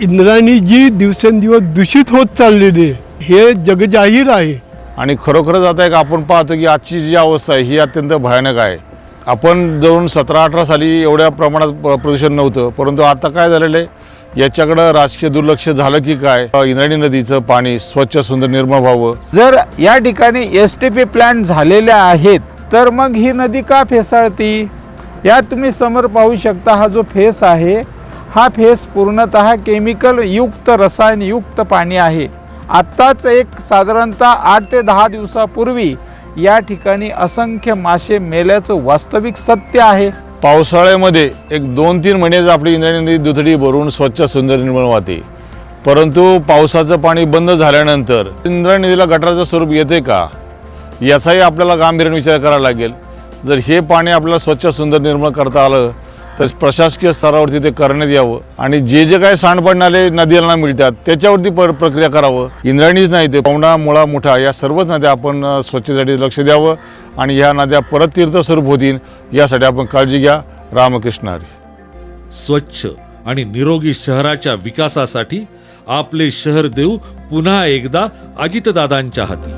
इंद्रायणी जी दिवसेंदिवस दूषित होत चाललेली आहे हे जगजाहीर आहे। आणि खरोखरच आता एक आपण पाहतो की आजची जी अवस्था आहे ही अत्यंत भयानक आहे। आपण जवळून 17-18 साली एवढ्या प्रमाणात प्रदूषण नव्हतं, परंतु आता काय झालेलं आहे याच्याकडं राजकीय दुर्लक्ष झालं की काय, इंद्रायणी नदीचं पाणी स्वच्छ सुंदर निर्मळ व्हावं। जर या ठिकाणी STP प्लांट झालेल्या आहेत तर मग ही नदी का फेसाळती? या तुम्ही समोर पाहू शकता, हा जो फेस आहे हा फेस पूर्णतः केमिकल युक्त रसायन युक्त पाणी आहे। आत्ताच एक साधारणतः 8 ते 10 दिवसापूर्वी या ठिकाणी असंख्य मासे मेल्याचं वास्तविक सत्य आहे। पावसाळ्यामध्ये एक 2-3 महिने आपली इंद्रायणी नदी दुथडी भरून स्वच्छ सुंदर निर्मळ वाहते, परंतु पावसाचं पाणी बंद झाल्यानंतर इंद्रायणी नदीला गटाराचं स्वरूप येते का याचाही आपल्याला गांभीर्याने विचार करावा लागेल। जर हे पाणी आपल्याला स्वच्छ सुंदर निर्मळ करता आलं तर प्रशासकीय स्तरावरती ते करण्यात यावं आणि जे जे काही सांडपाणी नदीला मिळतात त्याच्यावरती प्रक्रिया करावं। इंद्रायणीच नाही ते पवना, मुळा, मुठा या सर्वच नद्या आपण स्वच्छतेसाठी लक्ष द्यावं आणि ह्या नद्या परत तीर्थस्वरूप होतील यासाठी आपण काळजी घ्या। रामकृष्ण हरी। स्वच्छ आणि निरोगी शहराच्या विकासासाठी आपले शहर देऊ पुन्हा एकदा अजितदादांच्या हाती।